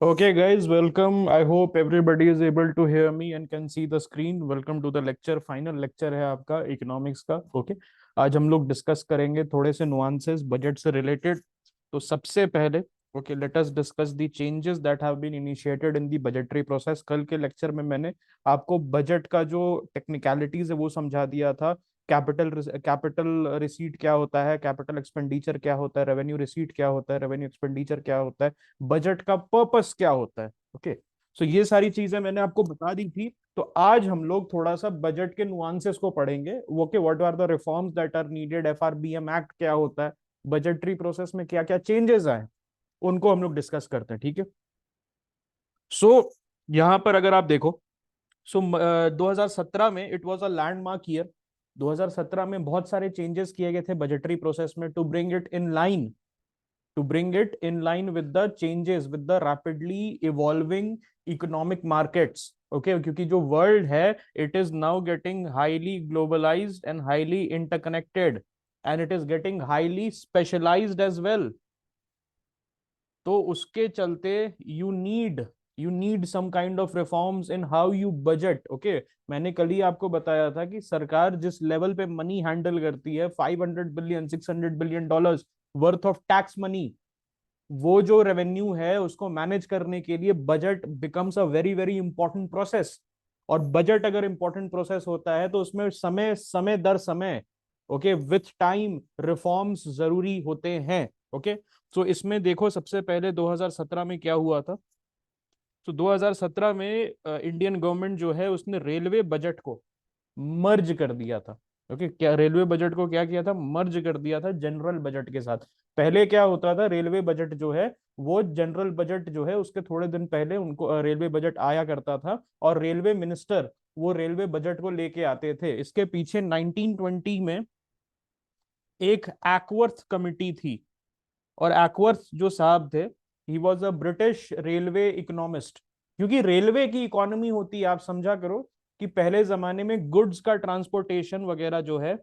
Okay, guys, welcome. I hope everybody is able to hear me and can see the screen. Welcome to the lecture. Final lecture है आपका economics का. Okay, आज हम लोग discuss करेंगे थोड़े से नुआंसेस बजट से रिलेटेड. तो सबसे पहले okay, let us discuss the changes that have been initiated in the budgetary process. कल के लेक्चर में मैंने आपको बजट का जो टेक्निकलिटीज है वो समझा दिया था. कैपिटल रिसीट क्या होता है, कैपिटल एक्सपेंडिचर क्या होता है, रेवेन्यू रिसीट क्या होता है, रेवेन्यू एक्सपेंडिचर क्या होता है, बजट का पर्पस क्या होता है. ओके, सो ये सारी चीजें मैंने आपको बता दी थी. तो आज हम लोग थोड़ा सा बजट के नुआंसेस को पढ़ेंगे. Okay, what are the reforms that are needed, FRBM act क्या होता है, बजटरी प्रोसेस में क्या क्या चेंजेस आए, उनको हम लोग डिस्कस करते हैं. ठीक है. सो यहाँ पर अगर आप देखो, 2017 में it was a landmark year. 2017 में बहुत सारे चेंजेस किए गए थे बजटरी प्रोसेस में to bring it in line, to bring it in line with the changes with the rapidly evolving economic markets. Okay, क्योंकि जो वर्ल्ड है it is now getting highly globalized and highly interconnected and it is getting highly specialized as well. तो उसके चलते you need some kind of reforms in how you budget. Okay, मैंने कल ही आपको बताया था कि सरकार जिस लेवल पे मनी हैंडल करती है, 500 billion $600 billion worth of tax money, वो जो रेवेन्यू है उसको मैनेज करने के लिए budget becomes a very very important process. और बजट अगर इंपॉर्टेंट प्रोसेस होता है तो उसमें समय समय दर समय ओके विथ टाइम रिफॉर्म्स जरूरी होते हैं. ओके, सो इसमें देखो सबसे पहले 2017 में क्या हुआ था. तो 2017 में इंडियन गवर्नमेंट जो है उसने रेलवे बजट को मर्ज कर दिया था. ओके, क्या रेलवे बजट को क्या किया था, मर्ज कर दिया था जनरल बजट के साथ. पहले क्या होता था, रेलवे बजट जो है वो जनरल बजट जो है उसके थोड़े दिन पहले उनको रेलवे बजट आया करता था और रेलवे मिनिस्टर वो रेलवे बजट को लेके आते थे. इसके पीछे 1920 में एक एक्वर्थ कमिटी थी और एक्वर्थ जो साहब थे, he was a British railway economist. क्योंकि रेलवे की इकोनॉमी होती है, आप समझा करो कि पहले जमाने में गुड्स का ट्रांसपोर्टेशन वगैरह जो है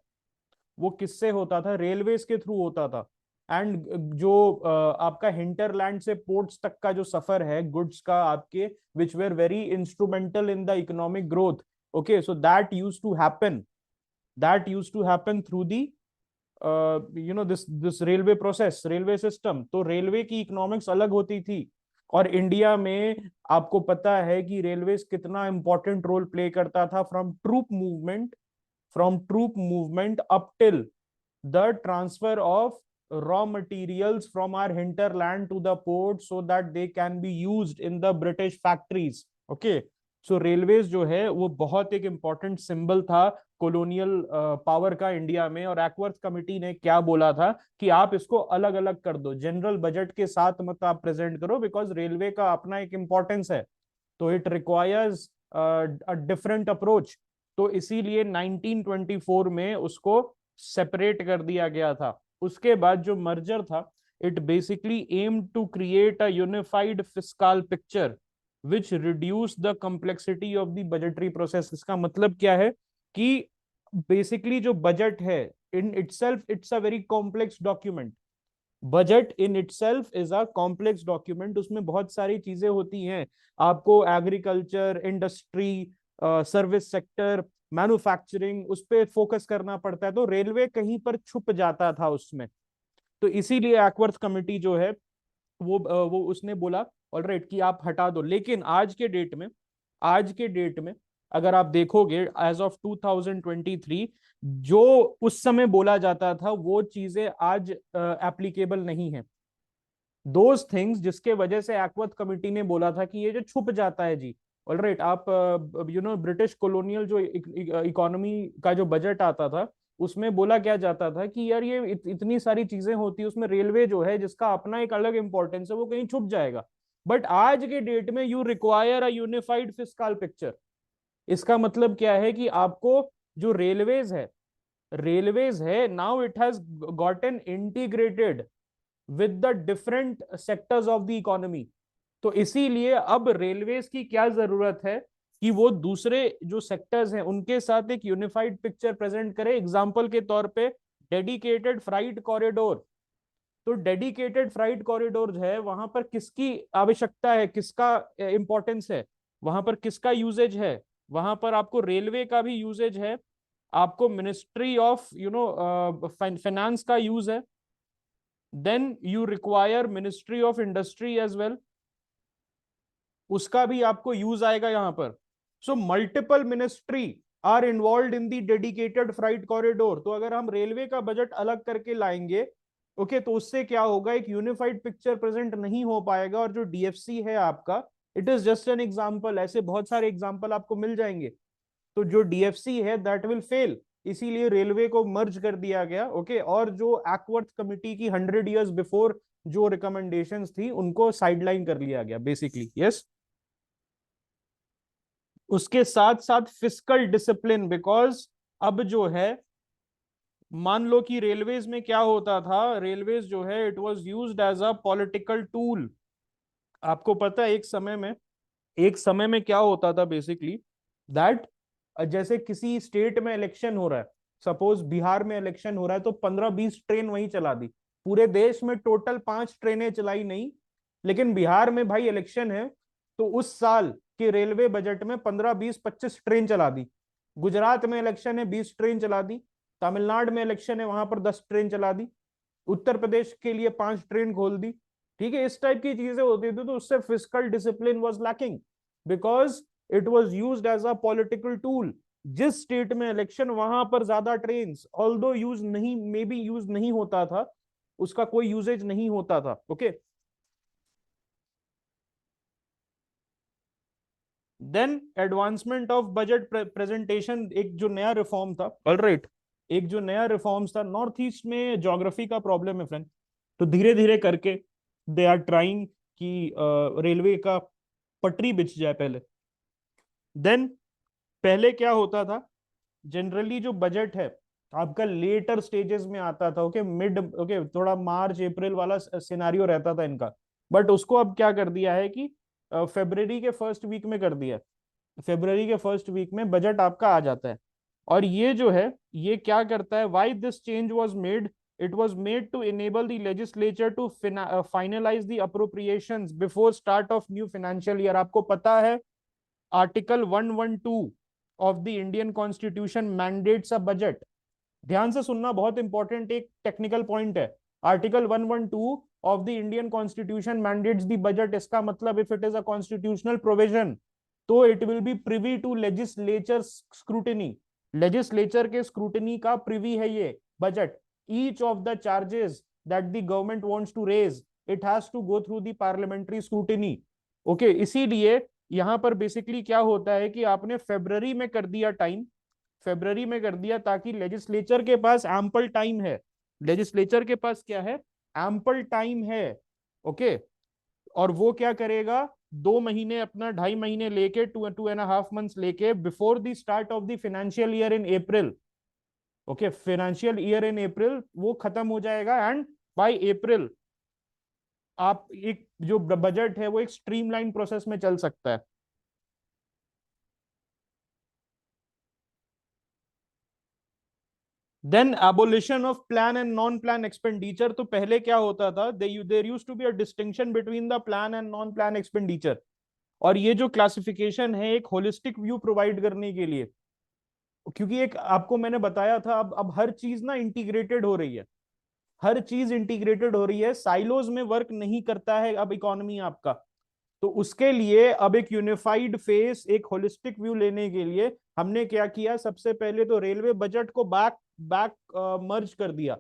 वो किससे होता था, रेलवेज के थ्रू होता था. एंड जो आपका हिंटरलैंड से पोर्ट्स तक का जो सफर है गुड्स का आपके, which were very instrumental in the economic growth. Okay, so that use to happen through the this railway process, railway system. तो रेलवे की इकोनॉमिक्स अलग होती थी. और इंडिया में आपको पता है कि रेलवे कितना इंपॉर्टेंट रोल प्ले करता था from troop movement up till the transfer of raw materials from our hinterland to the port so that they can be used in the British factories. Okay, so railways जो है वो बहुत एक important symbol था colonial power का India में. और Acworth committee ने क्या बोला था कि आप इसको अलग अलग कर दो, जनरल बजट के साथ मत आप प्रेजेंट करो, बिकॉज रेलवे का अपना एक इंपॉर्टेंस है. तो it requires a different approach. तो इसीलिए 1924 में उसको सेपरेट कर दिया गया था. उसके बाद जो मर्जर था, it basically aim to create a unified fiscal picture which reduce the complexity of the budgetary process. इसका मतलब क्या है कि बेसिकली जो बजट है in itself it's a very complex document. Budget in itself is a complex document. उसमें बहुत सारी चीजें होती हैं. आपको agriculture, industry, service sector, manufacturing, उस पर फोकस करना पड़ता है. तो रेलवे कहीं पर छुप जाता था उसमें. तो इसीलिए एक्वर्थ कमिटी जो है वो उसने बोला ऑलराइट कि आप हटा दो. लेकिन आज के डेट में अगर आप देखोगे एज ऑफ 2023, जो उस समय बोला जाता था वो चीजें आज एप्लीकेबल नहीं है. दोज थिंग्स जिसके वजह से एक्वर्थ कमिटी ने बोला था कि ये जो छुप जाता है जी, ऑलराइट, आप ब्रिटिश कॉलोनियल जो इकोनॉमी का जो बजट आता था उसमें बोला क्या जाता था कि यार ये इतनी सारी चीजें होती है, उसमें रेलवे जो है जिसका अपना एक अलग इंपॉर्टेंस है वो कहीं छुप जाएगा. बट आज के डेट में you require a unified fiscal picture. इसका मतलब क्या है कि आपको जो रेलवेज है now it has gotten integrated with the different sectors of the economy. तो इसीलिए अब रेलवेज की क्या जरूरत है कि वो दूसरे जो सेक्टर्स हैं उनके साथ एक यूनिफाइड पिक्चर प्रेजेंट करे. एग्जांपल के तौर पे डेडिकेटेड फ्राइट कॉरिडोर, तो डेडिकेटेड फ्राइट कॉरिडोर है, वहां पर किसकी आवश्यकता है, किसका इंपॉर्टेंस है, वहां पर किसका यूजेज है, वहां पर आपको रेलवे का भी यूजेज है, आपको मिनिस्ट्री ऑफ फाइनेंस का यूज है, then you require ministry of industry as well, उसका भी आपको यूज आएगा यहाँ पर। So multiple ministry are involve in the dedicated freight corridor. तो अगर हम रेलवे का बजट अलग करके लाएंगे, ओके, तो उससे क्या होगा, एक यूनिफाइड पिक्चर प्रेजेंट नहीं हो पाएगा। और जो डीएफसी है आपका, it is just an example, ऐसे बहुत सारे एग्जाम्पल आपको मिल जाएंगे। तो जो डीएफसी है दैट विल फेल, इसीलिए रेलवे को मर्ज कर दिया गया। ओके, और जो एक्वर्थ कमिटी की 100 years बिफोर जो रिकमेंडेशंस थी उनको साइडलाइन कर लिया गया बेसिकली। यस, उसके साथ साथ फिस्कल डिसिप्लिन, बिकॉज अब जो है, मान लो कि रेलवेज में क्या होता था, रेलवेज जो है it was used as a political tool. आपको पता है एक समय में क्या होता था बेसिकली, दैट जैसे किसी स्टेट में इलेक्शन हो रहा है, सपोज बिहार में इलेक्शन हो रहा है, तो 15-20 ट्रेन वहीं चला दी, पूरे देश में टोटल 5 ट्रेनें चलाई नहीं, लेकिन बिहार में भाई इलेक्शन है, तो उस साल के रेलवे बजट में 15-20-25 ट्रेन चला दी। गुजरात में इलेक्शन है, 20 ट्रेन चला दी। तमिलनाडु में इलेक्शन है, वहां पर 10 ट्रेन चला दी। उत्तर प्रदेश के लिए 5 ट्रेन खोल दी। ठीक है, इस टाइप की चीजें होती थी, तो उससे fiscal discipline was lacking, because it was used as a political tool. जिस स्टेट में इलेक्शन, वहां पर ज्यादा ट्रेन ऑल्दो यूज नहीं, मे बी यूज नहीं होता था, उसका कोई यूजेज नहीं होता था। Okay, then advancement of budget presentation, एक जो नया रिफॉर्म था, ऑलराइट, एक जो नया रिफॉर्म्स था, नॉर्थ ईस्ट में ज्योग्राफी का प्रॉब्लम है फ्रेंड, तो धीरे धीरे करके दे आर ट्राइंग कि रेलवे का पटरी बिछ जाए पहले। देन पहले क्या होता था, जनरली जो बजट है आपका लेटर स्टेजेस में आता था। ओके, मिड, ओके, थोड़ा मार्च अप्रैल वाला सिनारियो रहता था इनका, बट उसको अब क्या कर दिया है कि फेब्रवरी के फर्स्ट वीक में कर दिया। फेब्रवरी के फर्स्ट वीक में बजट आपका आ जाता है। और ये जो है, ये क्या करता है, why this change was made, it was made to enable the legislature to finalise the appropriations before start of new financial year. आपको पता है article 112 of the Indian constitution mandates a budget. ध्यान से सुनना, बहुत इंपॉर्टेंट एक technical point है। Article 112 of the Indian constitution mandates the budget. इसका मतलब if it is a constitutional provision, तो it will be privy to legislature scrutiny. Legislature के स्क्रूटिनी का प्रिवी है ये budget. Each of the charges that the government wants to raise, it has to go through the parliamentary scrutiny. Okay, इसीलिए यहां पर basically क्या होता है कि आपने फेब्रवरी में कर दिया टाइम, फेब्रवरी में कर दिया ताकि लेजिस्लेचर के पास एम्पल टाइम है। लेजिस्लेचर के पास क्या है, एम्पल टाइम है। ओके, और वो क्या करेगा, 2 महीने अपना, 2.5 महीने लेके, 2.5 months लेके, before the start of the financial year in April. Okay, financial year in April वो खत्म हो जाएगा, एंड बाय अप्रैल आप एक जो बजट है वो एक स्ट्रीमलाइन प्रोसेस में चल सकता है। Then abolition of plan and non plan expenditure. तो पहले क्या होता था, there used to be a distinction between the plan and non plan expenditure. और ये जो क्लासिफिकेशन है एक होलिस्टिक व्यू प्रोवाइड करने के लिए, क्योंकि एक आपको मैंने बताया था, अब हर चीज ना इंटीग्रेटेड हो रही है, हर चीज इंटीग्रेटेड हो रही है, साइलोज में वर्क नहीं करता है अब इकोनॉमी आपका। तो उसके लिए अब एक यूनिफाइड फेस, एक होलिस्टिक व्यू लेने के लिए हमने क्या किया, सबसे पहले तो रेलवे बजट को बैक बैक मर्ज कर दिया।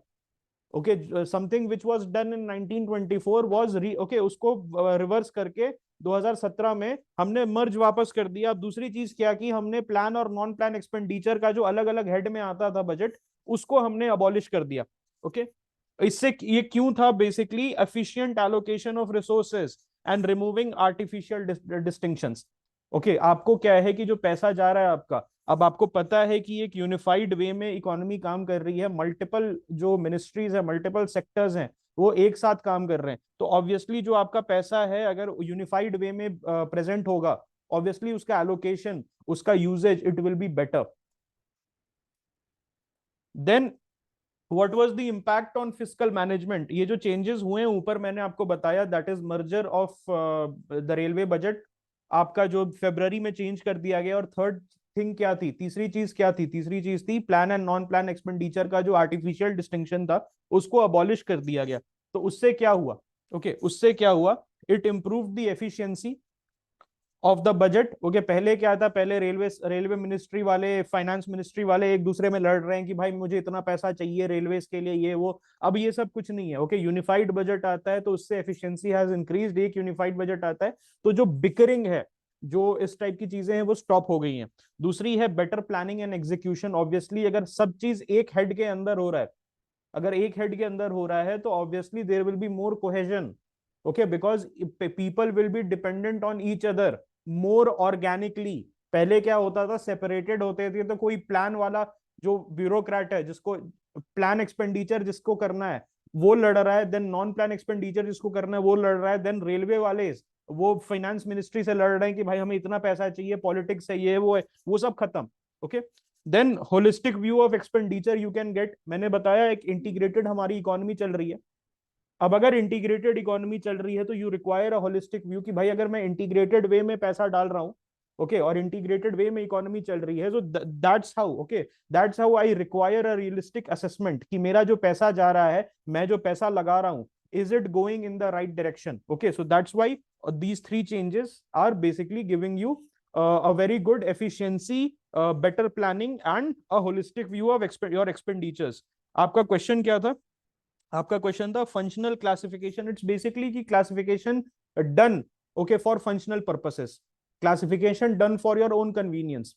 Okay, something which was done in 1924 was okay, उसको रिवर्स करके 2017 में हमने मर्ज वापस कर दिया। अब दूसरी चीज क्या की, हमने प्लान और नॉन प्लान एक्सपेंडिचर का जो अलग अलग हेड में आता था बजट, उसको हमने अबॉलिश कर दिया। ओके, इससे ये क्यों था, basically efficient allocation of resources and removing artificial distinctions. Okay, आपको क्या है कि जो पैसा जा रहा है आपका, अब आपको पता है कि एक यूनिफाइड वे में इकोनॉमी काम कर रही है, मल्टीपल जो मिनिस्ट्रीज है, मल्टीपल सेक्टर्स हैं, वो एक साथ काम कर रहे हैं, तो ऑब्वियसली जो आपका पैसा है अगर यूनिफाइड वे में प्रेजेंट होगा, ऑब्वियसली उसका एलोकेशन, उसका usages, it will be better. Then what was the impact on fiscal management? ये जो चेंजेस हुए हैं ऊपर मैंने आपको बताया, that is merger of the railway budget, आपका जो फरवरी में चेंज कर दिया गया। और थर्ड थिंग क्या थी, तीसरी चीज क्या थी? तीसरी चीज थी plan and non plan expenditure का जो आर्टिफिशियल डिस्टिंक्शन था, उसको अबॉलिश कर दिया गया। तो उससे क्या हुआ? ओके, उससे क्या हुआ? It improve the efficiency of the budget. Okay, पहले क्या था? पहले रेलवे मिनिस्ट्री वाले, फाइनेंस मिनिस्ट्री वाले एक दूसरे में लड़ रहे हैं कि भाई मुझे इतना पैसा चाहिए रेलवेज के लिए, ये वो। अब ये सब कुछ नहीं है। ओके, यूनिफाइड बजट आता है तो उससे एफिशिएंसी हैज इंक्रीज्ड। एक यूनिफाइड बजट आता है तो जो बिकरिंग है, जो इस टाइप की चीजें हैं, वो स्टॉप हो गई हैं। दूसरी है better planning and execution. Obviously अगर सब चीज एक हेड के अंदर हो रहा है, अगर एक हेड के अंदर हो रहा है तो obviously there will be more cohesion. Okay, because people will be dependent on each other more organically. पहले क्या होता था? सेपरेटेड होते थे, तो कोई प्लान वाला जो ब्यूरोक्रेट है, जिसको प्लान एक्सपेंडिचर जिसको करना है वो लड़ रहा है, देन नॉन प्लान एक्सपेंडिचर जिसको करना है वो लड़ रहा है, देन रेलवे वाले वो फाइनेंस मिनिस्ट्री से लड़ रहे हैं कि भाई हमें इतना पैसा चाहिए, पॉलिटिक्स है, ये वो है, वो सब खत्म। Okay, then holistic view of expenditure you can get. मैंने बताया एक इंटीग्रेटेड हमारी इकोनॉमी चल रही है। अब अगर इंटीग्रेटेड इकोनॉमी चल रही है तो you require a holistic view कि भाई अगर मैं इंटीग्रेटेड वे में पैसा डाल रहा हूं, ओके, और इंटीग्रेटेड वे में इकोनॉमी चल रही है, तो that's how, okay, that's how I require a realistic assessment कि मेरा जो पैसा जा रहा है, मैं जो पैसा लगा रहा हूं, is it going in the right direction? Okay, so that's why these three changes are basically giving you a very good efficiency, better planning and a holistic view of your expenditures. आपका question क्या था? आपका question था functional classification. It's basically की classification done, okay, for functional purposes, classification done for your own convenience.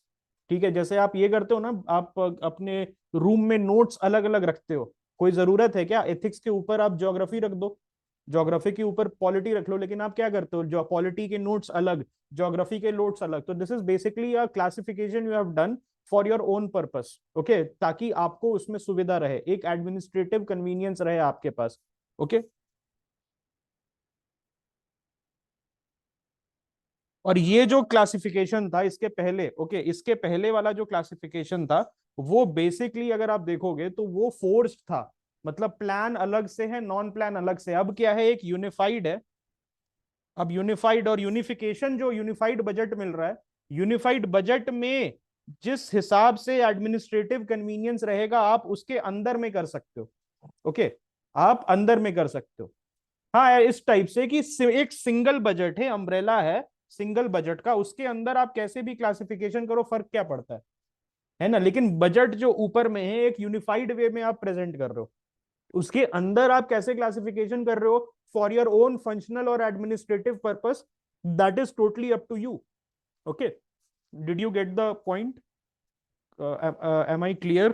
ठीक है, जैसे आप ये करते हो ना, आप अपने रूम में नोट्स अलग अलग रखते हो। कोई जरूरत है क्या एथिक्स के ऊपर आप ज्योग्राफी रख दो, ज्योग्राफी के ऊपर पॉलिटी रख लो, लेकिन आप क्या करते हो? जो पॉलिटी के नोट्स अलग, ज्योग्राफी के नोट्स अलग। तो this is basically a classification you have done for your own purpose, okay, ताकि आपको उसमें सुविधा रहे, एक एडमिनिस्ट्रेटिव कन्वीनियंस रहे आपके पास। ओके, और ये जो क्लासिफिकेशन था इसके पहले, ओके, इसके पहले वाला जो क्लासिफिकेशन था, वो बेसिकली अगर आप देखोगे तो वो फोर्स्ड था। मतलब प्लान अलग से है, नॉन प्लान अलग से। अब क्या है? एक यूनिफाइड है। अब यूनिफाइड और यूनिफिकेशन, जो यूनिफाइड बजट मिल रहा है, यूनिफाइड बजट में जिस हिसाब से एडमिनिस्ट्रेटिव कन्वीनियंस रहेगा आप उसके अंदर में कर सकते हो। ओके, आप अंदर में कर सकते हो। हाँ, इस टाइप से कि एक सिंगल बजट है, अम्ब्रेला है सिंगल बजट का, उसके अंदर आप कैसे भी क्लासिफिकेशन करो, फर्क क्या पड़ता है ना? लेकिन बजट जो ऊपर में है एक यूनिफाइड वे में आप प्रेजेंट कर रहे हो, उसके अंदर आप कैसे क्लासिफिकेशन कर रहे हो फॉर योर ओन फंक्शनल और administrative purpose, that is totally up to you. Okay, did you get the point? Am I clear?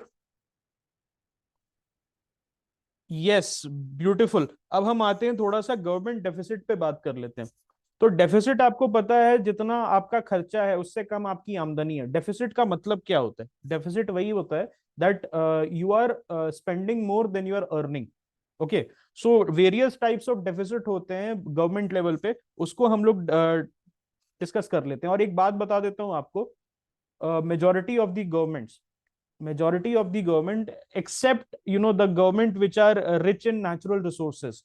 Yes, beautiful. अब हम आते हैं थोड़ा सा गवर्नमेंट डेफिसिट पे बात कर लेते हैं। तो डेफिसिट आपको पता है, जितना आपका खर्चा है उससे कम आपकी आमदनी है। डेफिसिट का मतलब क्या होता है? डेफिसिट वही होता है that you are spending more than you are earning. Okay, so various types of deficit होते हैं गवर्नमेंट लेवल पे, उसको हम लोग डिस्कस कर लेते हैं। और एक बात बता देता हूं आपको, majority of the governments, majority of the government, except the government which are rich in natural resources,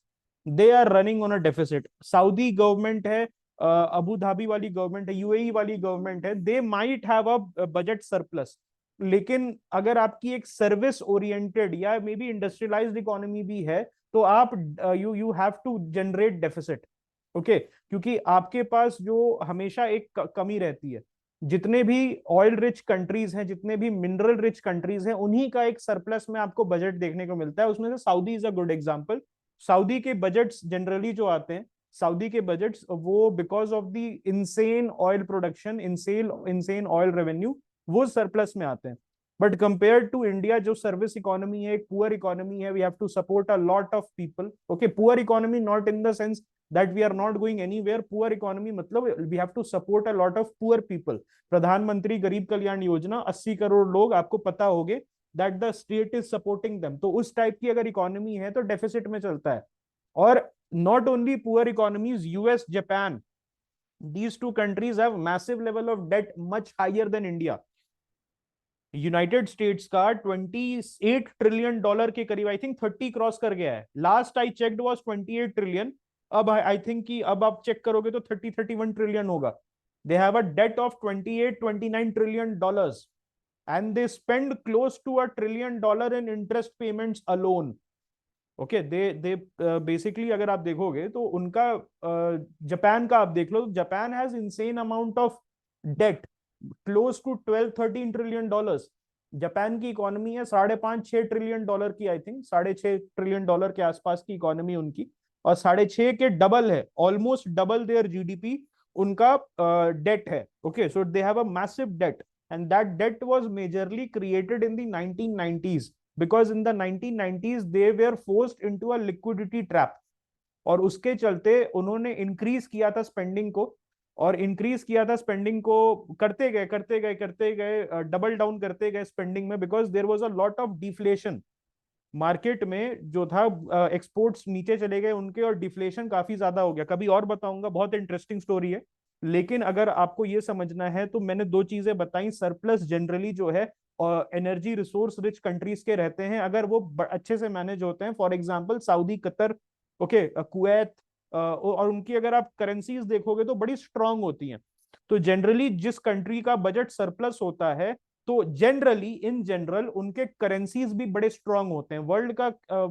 they are running on a deficit. Saudi government है, अबू धाबी वाली गवर्नमेंट है, यूएई वाली गवर्नमेंट है, they might have a budget surplus. लेकिन अगर आपकी एक service oriented या मे बी इंडस्ट्रियलाइज्ड इकोनॉमी भी है, तो आप you you have to generate deficit. Okay, क्योंकि आपके पास जो हमेशा एक कमी रहती है, जितने भी ऑयल रिच कंट्रीज हैं, जितने भी मिनरल रिच कंट्रीज हैं, उन्हीं का एक सरप्लस में आपको बजट देखने को मिलता है। उसमें से Saudi is a good example. Saudi के बजट्स जनरली जो आते हैं, सऊदी के बजट्स, वो because of the insane oil production, insane insane oil revenue, वो सरप्लस में आते हैं। बट कंपेयर टू इंडिया, जो सर्विस इकोनॉमी है, एक पुअर इकोनॉमी है, we have to support a lot of people. Okay, poor economy not in the sense that we are not going anywhere, poor economy मतलब we have to support a lot of poor people। प्रधानमंत्री गरीब कल्याण योजना, 80 करोड़ लोग, आपको पता होगे that the state is supporting them. तो उस type की अगर इकोनॉमी है तो डेफिसिट में चलता है। और not only poor economies, US, Japan, these two countries have massive level of debt much higher than India। United states का 28 ट्रिलियन डॉलर के करीब, आई थिंक 30 क्रॉस कर गया है, last I checked was 28 trillion. अब आई थिंक कि अब आप चेक करोगे तो 30-31 ट्रिलियन होगा। They have a debt of 28-29 trillion dollars, and they spend close to $1 trillion in interest payments alone. Okay, they basically अगर आप देखोगे तो उनका जापान का आप देख लो, Japan has insane amount of debt, close to 12-13 trillion dollars. Japan की इकोनॉमी है 5.5-6 ट्रिलियन डॉलर की, आई थिंक 6.5 ट्रिलियन डॉलर के आसपास की इकोनॉमी उनकी, और 6.5 के डबल है, ऑलमोस्ट डबल देयर जीडीपी उनका डेट है। Okay, so they have a massive debt, and that debt was majorly created in the 1990s, because in the 1990s they were forced into a liquidity trap, और उसके चलते उन्होंने increase किया था spending को, और इंक्रीज किया था स्पेंडिंग को, करते गए डबल डाउन करते गए स्पेंडिंग में, because there was a lot of deflation market में जो था, एक्सपोर्ट्स नीचे चले गए उनके, और डिफ्लेशन काफी ज्यादा हो गया। कभी और बताऊंगा, बहुत इंटरेस्टिंग स्टोरी है। लेकिन अगर आपको ये समझना है तो मैंने दो चीजें बताई, सरप्लस जनरली जो है एनर्जी रिसोर्स रिच कंट्रीज के रहते हैं, अगर वो अच्छे से मैनेज होते हैं, for example Saudi, Qatar, okay, Kuwait, और उनकी अगर आप करेंसीज देखोगे तो बड़ी स्ट्रांग होती हैं। तो जनरली जिस कंट्री का बजट सरप्लस होता है, तो जनरली इन जनरल उनके करेंसीज भी बड़े स्ट्रांग होते हैं। वर्ल्ड का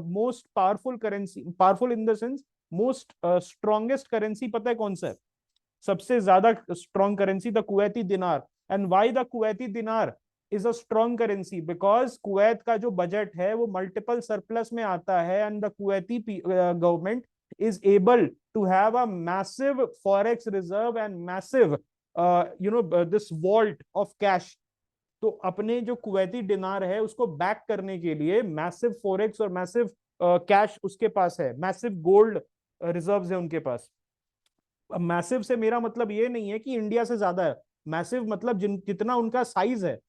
most powerful currency, powerful in the sense most strongest currency पता है कौन सा है? सबसे ज्यादा स्ट्रॉन्ग करेंसी, द कुवैती दिनार। एंड व्हाई द कुवैती दिनार is a strong currency? Because Kuwait का जो बजट है वो मल्टीपल सरप्लस में आता है, and the Kuwaiti government is able to have a massive forex reserve and massive this vault of cash। तो अपने जो कुवैती दिनार है उसको बैक करने के लिए मैसिव फॉरेक्स और मैसिव कैश उसके पास है, मैसिव गोल्ड रिजर्व्स है उनके पास। मैसिव से मेरा मतलब ये नहीं है कि इंडिया से ज्यादा है, मैसिव मतलब जितना उनका साइज है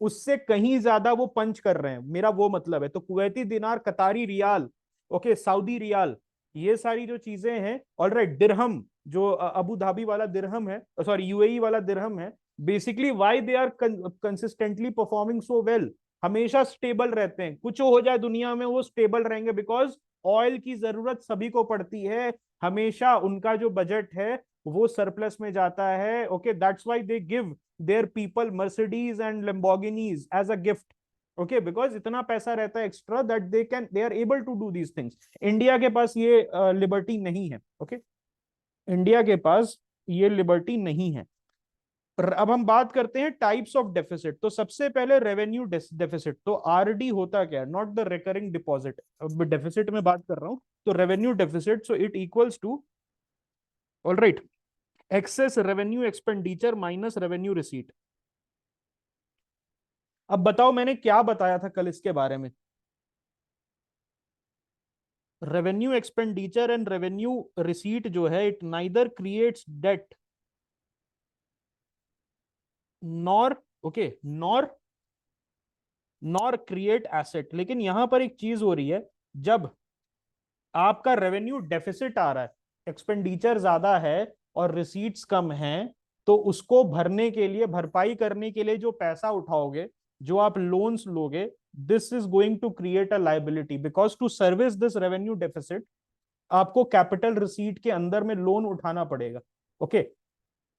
उससे कहीं ज्यादा वो पंच कर रहे हैं, मेरा वो मतलब है। तो कुवैती दिनार, कतारी रियाल, ओके, सऊदी रियाल, ये सारी जो चीजें हैं, ऑलराइट, दिरहम जो अबू धाबी वाला दिरहम है, सॉरी यूएई वाला दिरहम है, basically why they are consistently performing so well, हमेशा स्टेबल रहते हैं, कुछ हो जाए दुनिया में वो स्टेबल रहेंगे, बिकॉज ऑयल की जरूरत सभी को पड़ती है, हमेशा उनका जो बजट है वो सरप्लस में जाता है। Okay, that's why they give their people Mercedes and Lamborghinis as a gift. Okay, because इतना पैसा रहता है extra that they are able to do these things. India के पास ये लिबर्टी नहीं है। ओके, इंडिया के पास ये लिबर्टी नहीं है। अब हम बात करते हैं टाइप्स ऑफ डेफिसिट। तो सबसे पहले रेवेन्यू डेफिसिट। तो आरडी होता क्या है? नॉट द रिकरिंग डिपॉजिट, अब डेफिसिट में बात कर रहा हूं। तो revenue deficit, so it equals to, alright, excess revenue expenditure minus revenue receipt. अब बताओ मैंने क्या बताया था कल इसके बारे में? Revenue expenditure and revenue receipt जो है, it neither creates debt nor, okay, nor nor create asset. लेकिन यहां पर एक चीज हो रही है, जब आपका रेवेन्यू डेफिसिट आ रहा है, एक्सपेंडिचर ज्यादा है और रिसीट्स कम हैं, तो उसको भरने के लिए, भरपाई करने के लिए जो पैसा उठाओगे, जो आप लोन्स लोगे, this is going to create a liability, because to service this revenue deficit आपको कैपिटल रिसीट के अंदर में लोन उठाना पड़ेगा। ओके,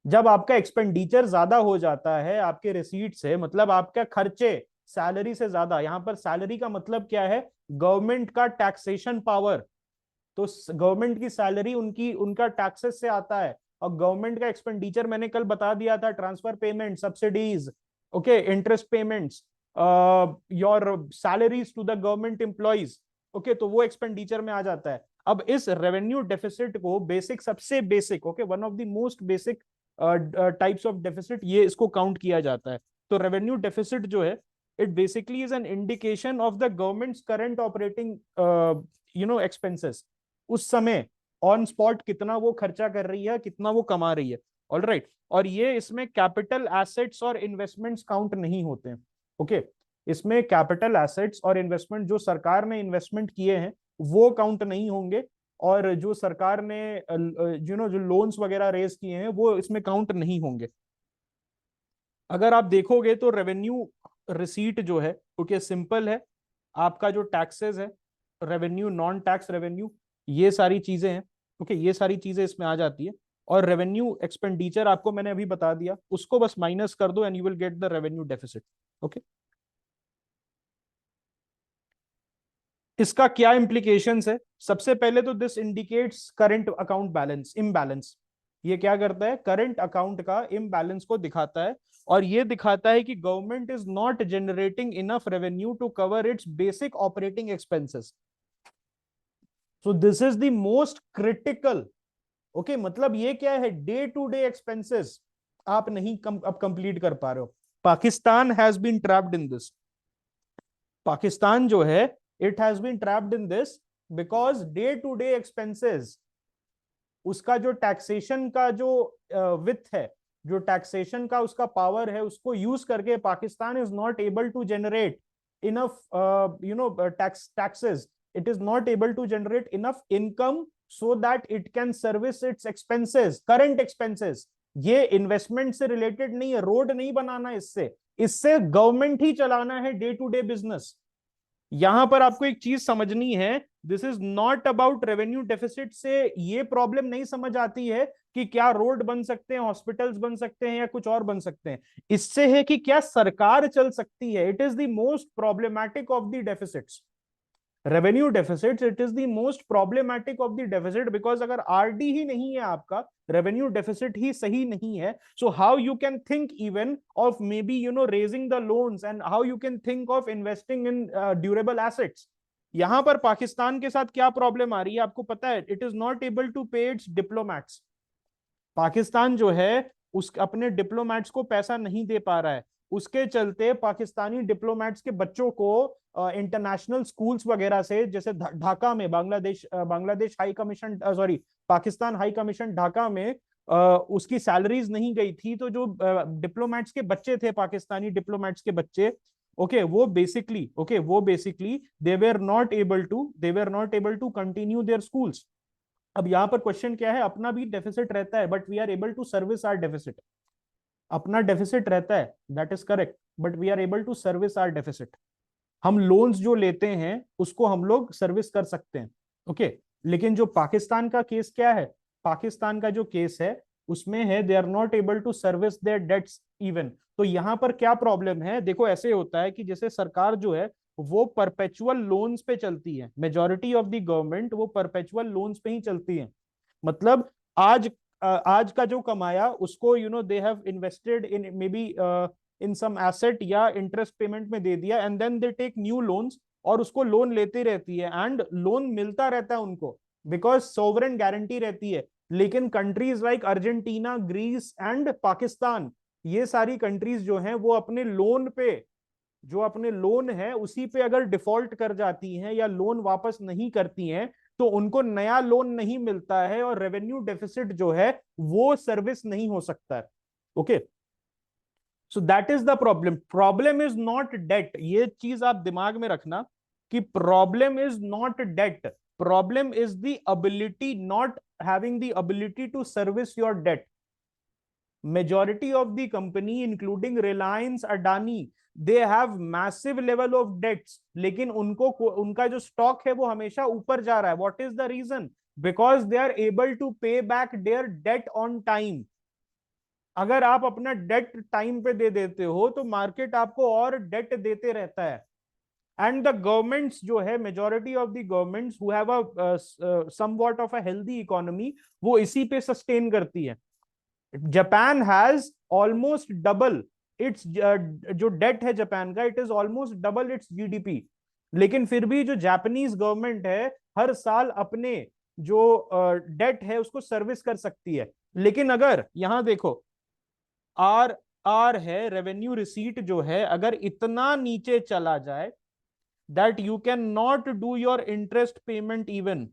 जब आपका एक्सपेंडिचर ज्यादा हो जाता है आपके रिसीट से, मतलब आपका खर्चे सैलरी से ज्यादा, यहां पर सैलरी का मतलब क्या है? गवर्नमेंट का टैक्सेशन पावर। तो गवर्नमेंट की सैलरी उनकी, उनका टैक्सेस से आता है, और गवर्नमेंट का एक्सपेंडिचर मैंने कल बता दिया था, transfer payment, subsidies, okay, interest payments, your salaries to the government employees. Okay, तो वो एक्सपेंडिचर में आ जाता है। अब इस रेवेन्यू डेफिसिट को बेसिक, सबसे basic, okay, one of the most basic types of deficit, ये इसको काउंट किया जाता है। तो रेवेन्यू डेफिसिट जो है, it basically is an indication of the governments current operating expenses. उस समय ऑन स्पॉट कितना वो खर्चा कर रही है, कितना वो कमा रही है। ऑल राइट, और ये इसमें कैपिटल एसेट्स और इन्वेस्टमेंट्स काउंट नहीं होते हैं। ओके, इसमें कैपिटल एसेट्स और इन्वेस्टमेंट जो सरकार ने इन्वेस्टमेंट किए हैं वो काउंट नहीं होंगे, और जो सरकार ने जो लोन्स वगैरह रेज किए हैं वो इसमें काउंट नहीं होंगे। अगर आप देखोगे तो रेवेन्यू रिसीट जो है ओके सिंपल है, आपका जो टैक्सेस है, रेवेन्यू, नॉन टैक्स रेवेन्यू, ये सारी चीजें हैं ओके, ये सारी चीजें इसमें आ जाती है। और रेवेन्यू एक्सपेंडिचर आपको मैंने अभी बता दिया, उसको बस माइनस कर दो and you will get the revenue deficit okay. इसका क्या इंप्लीकेशंस है? सबसे पहले तो this indicates current account balance imbalance. ये क्या करता है? करंट अकाउंट का इम्बैलेंस को दिखाता है, और ये दिखाता है कि government is not generating enough revenue to cover its basic operating expenses. So this is the most critical okay. मतलब ये क्या है? डे टू डे एक्सपेंसेस आप नहीं अब कंप्लीट कर पा रहे हो। Pakistan has been trapped in this. Pakistan जो है it has been trapped in this because day to day expenses, उसका जो टैक्सेशन का जो विथ है, जो टैक्सेशन का उसका पावर है, उसको यूज करके Pakistan is not able to generate enough taxes, it is not able to generate enough income so that it can service its expenses, current expenses. ये इन्वेस्टमेंट से रिलेटेड नहीं है, रोड नहीं बनाना इससे, इससे गवर्नमेंट ही चलाना है डे टू डे बिजनेस। यहां पर आपको एक चीज समझनी है, this is not about revenue deficit से ये प्रॉब्लम नहीं समझ आती है कि क्या रोड बन सकते हैं, हॉस्पिटल्स बन सकते हैं या कुछ और बन सकते हैं। इससे है कि क्या सरकार चल सकती है। It is the most problematic of the deficits, revenue deficit, it is the most problematic of the deficit, because अगर आरडी ही नहीं है आपका, रेवेन्यू डेफिसिट ही सही नहीं है, so how you can think even of may be raising the loans, and how you can think of investing in durable assets. यहां पर पाकिस्तान के साथ क्या प्रॉब्लम आ रही है आपको पता है? It is not able to pay its diplomats. Pakistan जो है उस अपने डिप्लोमैट्स को पैसा नहीं दे पा रहा है, उसके चलते पाकिस्तानी डिप्लोमैट्स के बच्चों को इंटरनेशनल स्कूल्स वगैरह से, जैसे ढाका में Bangladesh high commission, sorry, Pakistan high commission Dhaka में उसकी सैलरीज नहीं गई थी, तो जो डिप्लोमैट्स के बच्चे थे, पाकिस्तानी डिप्लोमैट्स के बच्चे ओके, वो basically they were not able to continue their schools. अब यहां पर क्वेश्चन क्या है? अपना भी डेफिसिट रहता है but we are able to service our deficit. अपना डेफिसिट रहता है, that is correct, but we are able to service our deficit. हम लोन्स जो लेते हैं उसको हम लोग सर्विस कर सकते हैं ओके। लेकिन जो पाकिस्तान का केस क्या है? पाकिस्तान का जो केस है उसमें है they are not able to service their debts even. तो यहां पर क्या प्रॉब्लम है? देखो ऐसे होता है कि जैसे सरकार जो है वो परपेचुअल लोन्स पे चलती है, मेजॉरिटी ऑफ द गवर्नमेंट वो परपेचुअल लोन्स पे ही चलती है। मतलब आज का जो कमाया उसको they have invested in maybe in some asset या इंटरेस्ट पेमेंट में दे दिया, and then they take new loans, और उसको लोन लेती रहती है एंड लोन मिलता रहता है उनको, बिकॉज सोवरेन गारंटी रहती है। लेकिन countries like Argentina, Greece and Pakistan, ये सारी कंट्रीज जो हैं वो अपने लोन पे, जो अपने लोन है उसी पे अगर डिफॉल्ट कर जाती हैं या लोन वापस नहीं करती हैं, तो उनको नया लोन नहीं मिलता है और रेवेन्यू डेफिसिट जो है वो सर्विस नहीं हो सकता है okay. So that is the problem. Problem is not debt, ये चीज आप दिमाग में रखना कि problem is not debt, problem is the ability, not having the ability to service your debt. majority of the company including Reliance, Adani, they have massive level of debts, लेकिन उनको उनका जो स्टॉक है वो हमेशा ऊपर जा रहा है। what is the reason? because they are able to pay back their debt on time। अगर आप अपना डेट टाइम पे दे देते हो तो मार्केट आपको और डेट देते रहता है। एंड द गवर्नमेंट्स जो है, majority of the governments who have a somewhat of a healthy economy, वो इसी पे सस्टेन करती है। Japan has almost double it's, जो डेट है जापान का, it is almost double it's GDP. लेकिन फिर भी जो जापानीज गवर्नमेंट है हर साल अपने जो डेट है उसको सर्विस कर सकती है। लेकिन अगर यहां देखो, आर आर है रेवेन्यू रिसीट जो है, अगर इतना नीचे चला जाए that you can not do your interest payment even,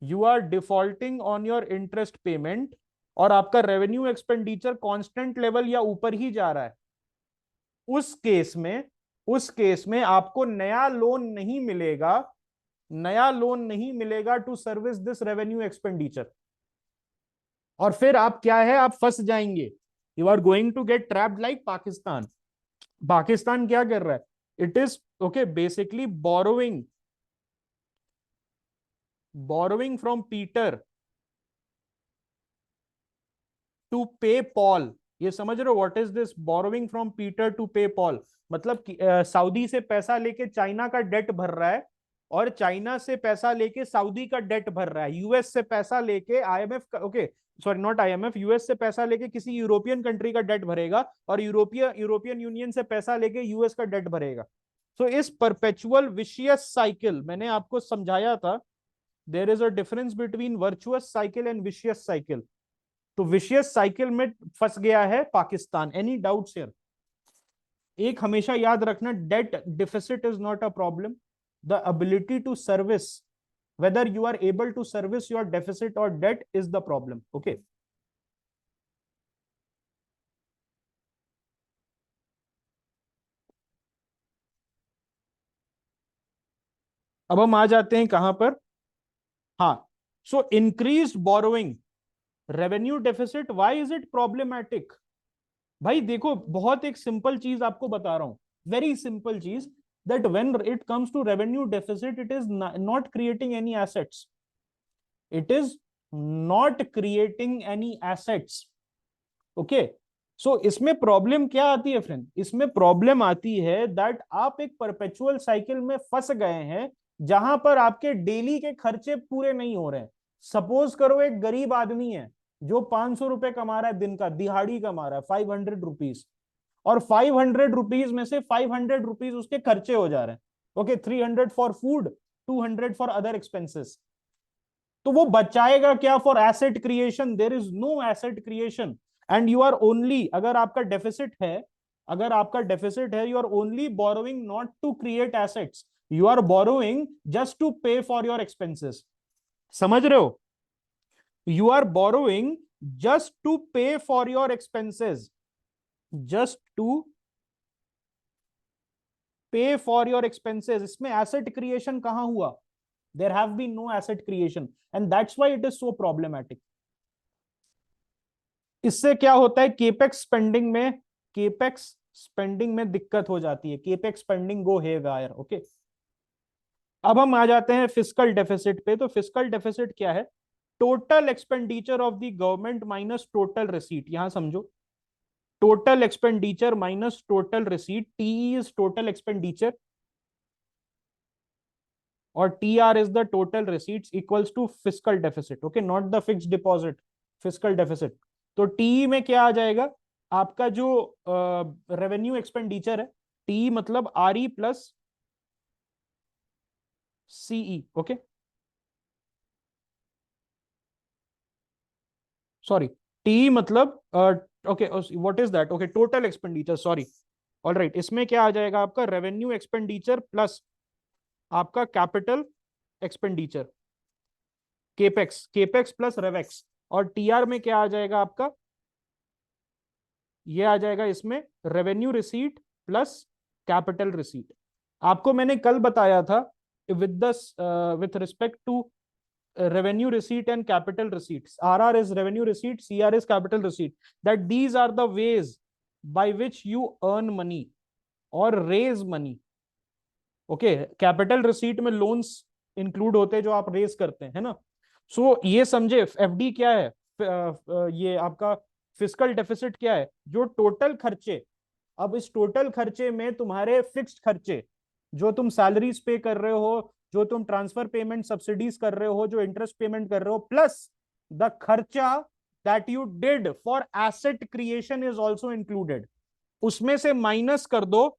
you are defaulting on your interest payment, और आपका रेवेन्यू एक्सपेंडिचर कांस्टेंट लेवल या ऊपर ही जा रहा है, उस केस में आपको नया लोन नहीं मिलेगा, नया लोन नहीं मिलेगा to service this revenue expenditure. और फिर आप क्या है, आप फंस जाएंगे, you are going to get trapped like Pakistan. Pakistan क्या कर रहा है? It is okay basically borrowing from Peter to pay Paul. ये समझ रहे हो what is this? Borrowing from Peter to pay Paul, मतलब सऊदी से पैसा लेके चाइना का डेट भर रहा है, और चाइना से पैसा लेके सऊदी का डेट भर रहा है, यूएस से पैसा लेके आईएमएफ का, okay sorry not IMF, US से पैसा लेके किसी यूरोपियन कंट्री का डेट भरेगा, और यूरोपियन यूनियन से पैसा लेके यूएस का डेट भरेगा। सो इस परपेचुअल विशियस साइकिल, मैंने आपको समझाया था, there is a difference between virtuous cycle and vicious cycle. तो विशियस साइकिल में फंस गया है पाकिस्तान। Any doubts here? एक हमेशा याद रखना, debt deficit is not a problem, the ability to service, whether you are able to service your deficit or debt is the problem. Okay, अब हम आ जाते हैं कहां पर? हाँ, so increased borrowing, revenue deficit, why is it problematic? भाई देखो, बहुत एक सिंपल चीज आपको बता रहा हूं, वेरी सिंपल चीज, that when it comes to revenue deficit, it is not creating any assets. It is not creating any assets. Okay, सो इसमें प्रॉब्लम क्या आती है फ्रेंड? इसमें प्रॉब्लम आती है दैट आप एक परपेचुअल साइकिल में फंस गए हैं, जहां पर आपके डेली के खर्चे पूरे नहीं हो रहे हैं। सपोज करो एक गरीब आदमी है जो 500 रुपए कमा रहा है दिन का, दिहाड़ी कमा रहा है 500 रुपीज, और 500 रुपीज में से 500 रुपीज उसके खर्चे हो जा रहे हैं। Okay, 300 for food, 200 for other expenses. तो वो बचाएगा क्या for asset creation? There is no asset creation, and you are only, अगर आपका डेफिसिट है, अगर आपका डेफिसिट है, you are only borrowing not to create assets, you are borrowing just to pay for your expenses. समझ रहे हो? You are borrowing just to pay for your expenses, just to pay for your expenses. इसमें asset creation कहां हुआ? There have been no asset creation, and that's why it is so problematic. इससे क्या होता है? केपेक्स स्पेंडिंग में दिक्कत हो जाती है, केपेक्स स्पेंडिंग गो हेवायर। ओके, अब हम आ जाते हैं फिस्कल डेफिसिट पे। तो फिस्कल डेफिसिट क्या है? Total expenditure of the government minus total receipt. यहां समझो, total expenditure minus total receipt, TE is total expenditure और TR is the total receipts equals to fiscal deficit. Okay, not the fixed deposit, fiscal deficit. तो TE में क्या आ जाएगा? आपका जो रेवेन्यू एक्सपेंडिचर है, TE मतलब RE plus CE। Okay, sorry, TE मतलब okay, what is that? Okay, total expenditure, sorry, all right. इसमें क्या आ जाएगा? आपका रेवेन्यू एक्सपेंडिचर प्लस आपका capital expenditure, capex, capex plus revex. और TR में क्या आ जाएगा आपका? ये आ जाएगा इसमें revenue receipt plus capital receipt. आपको मैंने कल बताया था with respect to revenue receipt and capital receipts, RR is revenue receipt, CR is capital receipt, that these are the ways by which you earn money or raise money. Okay, capital receipt में loans include होते हैं जो आप raise करते हैं, है ना? सो ये समझे, एफडी क्या है, ये आपका फिस्कल डेफिसिट क्या है? जो टोटल खर्चे, अब इस टोटल खर्चे में तुम्हारे फिक्स्ड खर्चे, जो तुम सैलरीज पे कर रहे हो, जो तुम ट्रांसफर पेमेंट सब्सिडीज कर रहे हो, जो इंटरेस्ट पेमेंट कर रहे हो, प्लस द खर्चा that you did for asset creation is also included. उसमें से माइनस कर दो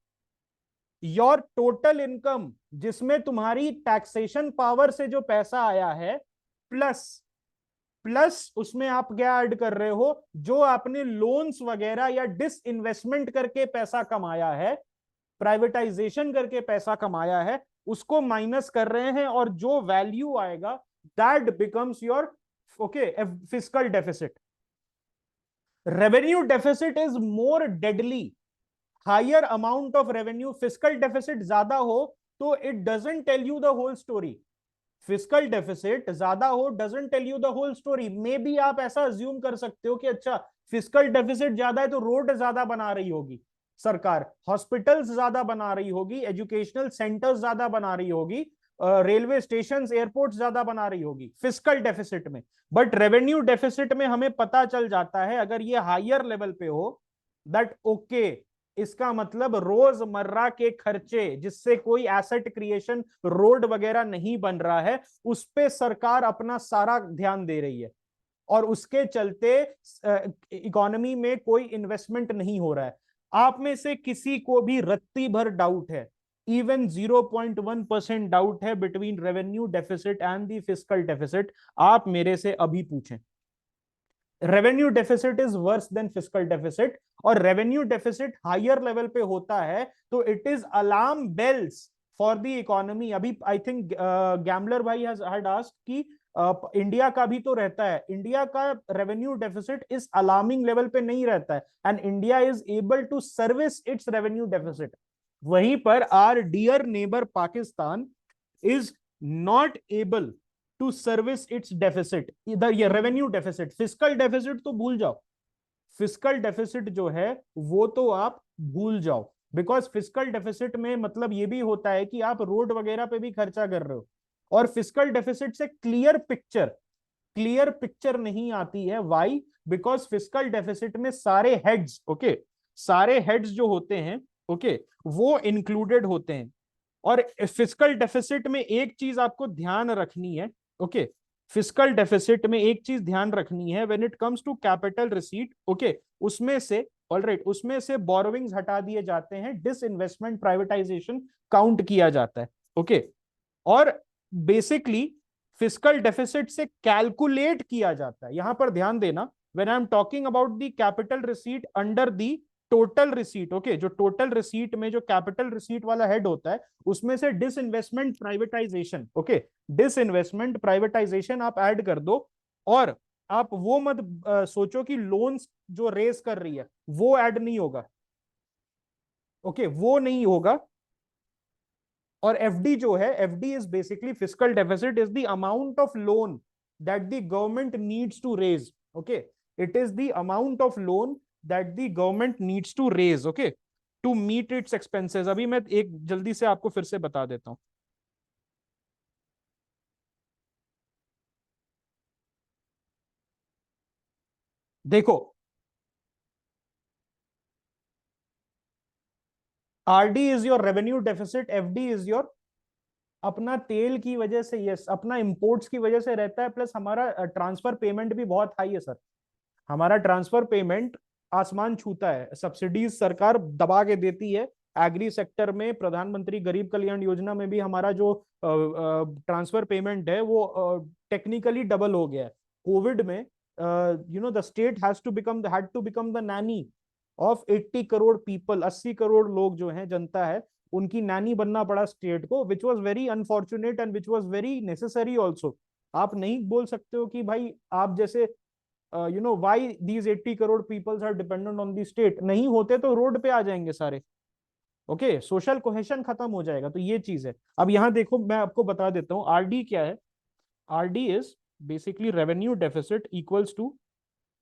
योर टोटल इनकम, जिसमें तुम्हारी टैक्सेशन पावर से जो पैसा आया है, प्लस प्लस उसमें आप क्या ऐड कर रहे हो? जो आपने लोन्स वगैरह या डिस इन्वेस्टमेंट करके पैसा कमाया है, प्राइवेटाइजेशन करके पैसा कमाया है, उसको माइनस कर रहे हैं, और जो वैल्यू आएगा that becomes your okay fiscal deficit. Revenue deficit is more deadly, higher amount of revenue, fiscal deficit ज्यादा हो तो it doesn't tell you the whole story. Fiscal deficit ज्यादा हो doesn't tell you the whole story. Maybe आप ऐसा assume कर सकते हो कि अच्छा फिस्कल डेफिसिट ज्यादा है तो रोड ज्यादा बना रही होगी, सरकार हॉस्पिटल्स ज्यादा बना रही होगी, एजुकेशनल सेंटर्स ज्यादा बना रही होगी, रेलवे स्टेशन एयरपोर्ट ज्यादा बना रही होगी फिस्कल डेफिसिट में। बट रेवेन्यू डेफिसिट में हमें पता चल जाता है अगर ये हायर लेवल पे हो, दैट ओके, इसका मतलब रोजमर्रा के खर्चे जिससे कोई एसेट क्रिएशन रोड वगैरह नहीं बन रहा है, उस पे सरकार अपना सारा ध्यान दे रही है और उसके चलते इकोनॉमी में कोई इन्वेस्टमेंट नहीं हो रहा है। आप में से किसी को भी रत्ती भर डाउट है, इवन 0.1% डाउट है between revenue deficit and the fiscal deficit, आप मेरे से अभी पूछें। Revenue deficit is worse than fiscal deficit, और रेवेन्यू डेफिसिट हायर लेवल पे होता है तो it is alarm bells for the economy. अभी आई थिंक गैम्बलर भाई हैड आस्क्ड कि इंडिया का भी तो रहता है, इंडिया का रेवेन्यू डेफिसिट इस अलार्मिंग लेवल पे नहीं रहता है and India is able to service its revenue deficit. वहीं पर our dear neighbour Pakistan is not able to service its deficit, इधर ये रेवेन्यू डेफिसिट, फिस्कल डेफिसिट तो भूल जाओ, फिस्कल डेफिसिट जो है वो तो आप भूल जाओ, बिकॉज फिस्कल डेफिसिट में मतलब ये भी होता है कि आप रोड वगैरह पे भी खर्चा कर रहे हो, और फिस्कल डेफिसिट से क्लियर पिक्चर नहीं आती है। व्हाई? बिकॉज फिस्कल डेफिसिट में सारे हेड्स, ओके, सारे हेड्स जो होते हैं, ओके, वो इंक्लूडेड होते हैं। और फिस्कल डेफिसिट में एक चीज आपको ध्यान रखनी है, ओके, फिस्कल डेफिसिट में एक चीज ध्यान रखनी है, when it comes to capital receipt, okay, उसमें से ऑलराइट उसमें से बोरोविंग्स हटा दिए जाते हैं, डिसइन्वेस्टमेंट प्राइवेटाइजेशन काउंट किया जाता है, ओके। और बेसिकली फिस्कल डेफिसिट से कैलकुलेट किया जाता है, यहां पर ध्यान देना, when I am talking about the capital receipt under the total receipt, okay, जो टोटल रिसीट में जो कैपिटल रिसीट वाला हेड होता है उसमें से disinvestment privatisation, okay, disinvestment privatisation आप ऐड कर दो। और आप वो मत सोचो कि लोन्स जो रेस कर रही है वो ऐड नहीं होगा, ओके, वो नहीं होगा। और एफडी जो है, FD is basically fiscal deficit is the amount of loan that the government needs to raise, okay, it is the amount of loan that the government needs to raise, okay, to meet its expenses. अभी मैं एक जल्दी से आपको फिर से बता देता हूं। देखो, RD is your revenue deficit, FD is your अपना तेल की वजह से, यस, अपना इंपोर्ट्स की वजह से रहता है, प्लस हमारा ट्रांसफर पेमेंट भी बहुत हाई है सर, हमारा ट्रांसफर पेमेंट आसमान छूता है, सब्सिडीज सरकार दबा के देती है। एग्री सेक्टर में प्रधानमंत्री गरीब कल्याण योजना में भी हमारा जो ट्रांसफर पेमेंट है वो टेक्निकली डबल हो गया है। कोविड में the state had to become the nanny of 80 crore people, 80 crore लोग जो हैं, जनता है, उनकी नैनी बनना पड़ा स्टेट को, which was very unfortunate and which was very necessary also. आप नहीं बोल सकते हो कि भाई आप जैसे why these 80 crore peoples are dependent on the state, नहीं होते तो रोड पे आ जाएंगे सारे, ओके, सोशल कोहेशन खत्म हो जाएगा। तो ये चीज है। अब यहां देखो, मैं आपको बता देता हूं आरडी क्या है। RD is basically revenue deficit equals to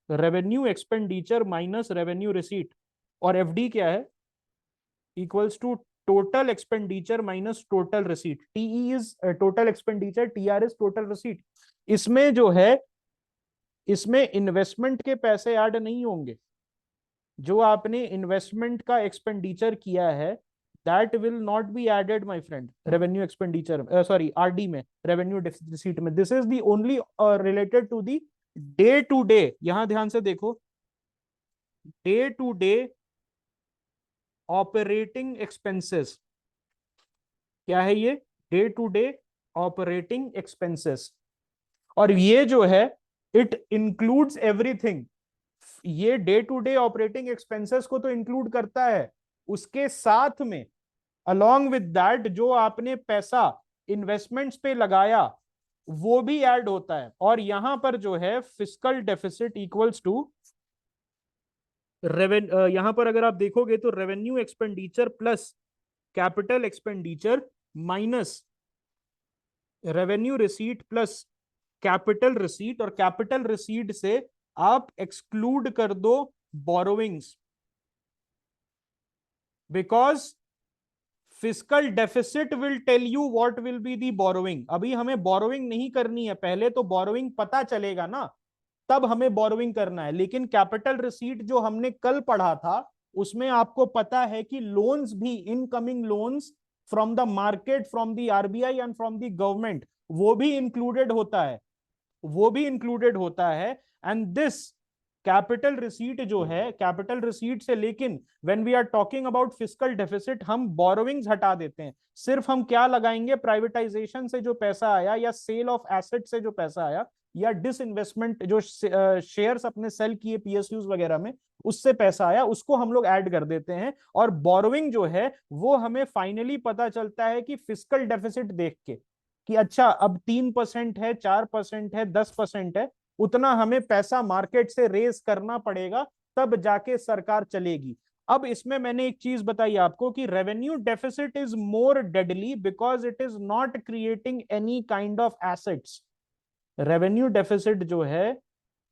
revenue expenditure minus revenue receipt, और एफडी क्या है, equals to total expenditure minus total receipt. TE is total expenditure, TR is total receipt. इसमें जो है, इसमें इन्वेस्टमेंट के पैसे ऐड नहीं होंगे, जो आपने इन्वेस्टमेंट का एक्सपेंडिचर किया है that will not be added my friend revenue expenditure, sorry RD में, रेवेन्यू डेफिसिट में। This is the only related to the day to day, यहां ध्यान से देखो, day to day operating expenses, क्या है ये, day to day operating expenses. और ये जो है इट इंक्लूड्स एवरीथिंग, ये day to day operating expenses को तो इंक्लूड करता है, उसके साथ में अलोंग विद दैट जो आपने पैसा इन्वेस्टमेंट्स पे लगाया वो भी ऐड होता है। और यहां पर जो है फिस्कल डेफिसिट इक्वल्स टू यहां पर अगर आप देखोगे तो revenue expenditure plus capital expenditure minus revenue receipt plus capital receipt, और कैपिटल रिसीट से आप एक्सक्लूड कर दो borrowings, because fiscal deficit will tell you what will be the borrowing. अभी हमें बोरोइंग नहीं करनी है, पहले तो बोरोइंग पता चलेगा ना, तब हमें बोरोइंग करना है। लेकिन कैपिटल रिसीट जो हमने कल पढ़ा था, उसमें आपको पता है कि लोन्स भी, incoming loans from the market, from the RBI and from the government, वो भी इंक्लूडेड होता है, वो भी इंक्लूडेड होता है। एंड दिस कैपिटल रिसीट जो है, कैपिटल रिसीट से, लेकिन when we are talking about fiscal deficit, हम बोरोविंग्स हटा देते हैं। सिर्फ हम क्या लगाएंगे, प्राइवेटाइजेशन से जो पैसा आया, या सेल ऑफ एसेट से जो पैसा आया, या डिसइन्वेस्टमेंट जो शेयर्स अपने सेल किए पीएसयूज वगैरह में, उससे पैसा आया, उसको हम लोग ऐड कर देते हैं। और बोरोविंग जो है वो हमें फाइनली पता चलता है कि फिस्कल डेफिसिट देख के, कि अच्छा अब 3% है, 4% है, 10% है, उतना हमें पैसा मार्केट से रेज करना पड़ेगा, तब जाके सरकार चलेगी। अब इसमें मैंने एक चीज बताई आपको कि revenue deficit is more deadly because it is not creating any kind of assets. Revenue deficit जो है,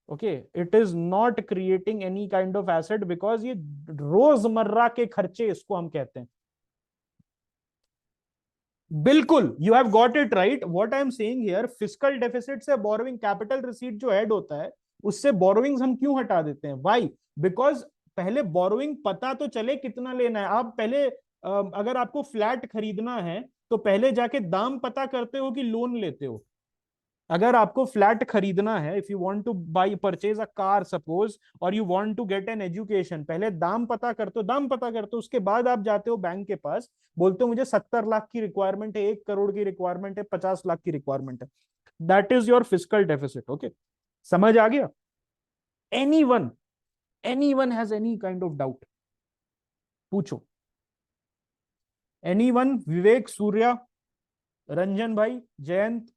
okay, it is not creating any kind of asset, because ये रोजमर्रा के खर्चे इसको हम कहते हैं। बिल्कुल, you have got it right. What I am saying here, fiscal deficit से बोरोइंग, कैपिटल रिसीट जो ऐड होता है, उससे बोरोइंग्स हम क्यों हटा देते हैं? व्हाई? बिकॉज पहले बोरोइंग पता तो चले कितना लेना है। आप पहले अगर आपको फ्लैट खरीदना है तो पहले जाके दाम पता करते हो कि लोन लेते हो? अगर आपको फ्लैट खरीदना है, if you want to buy purchase a car suppose, और you want to get an education, पहले दाम पता करते हो, दाम पता करते हो, उसके बाद आप जाते हो बैंक के पास, बोलते हो मुझे 70 लाख की रिक्वायरमेंट है, 1 करोड़ की रिक्वायरमेंट है, 50 लाख की रिक्वायरमेंट है। That is your fiscal deficit. Okay, समझ आ गया? Any one, any one has any kind of doubt, पूछो। Any one? विवेक, सूर्या, रंजन भाई, Jayant,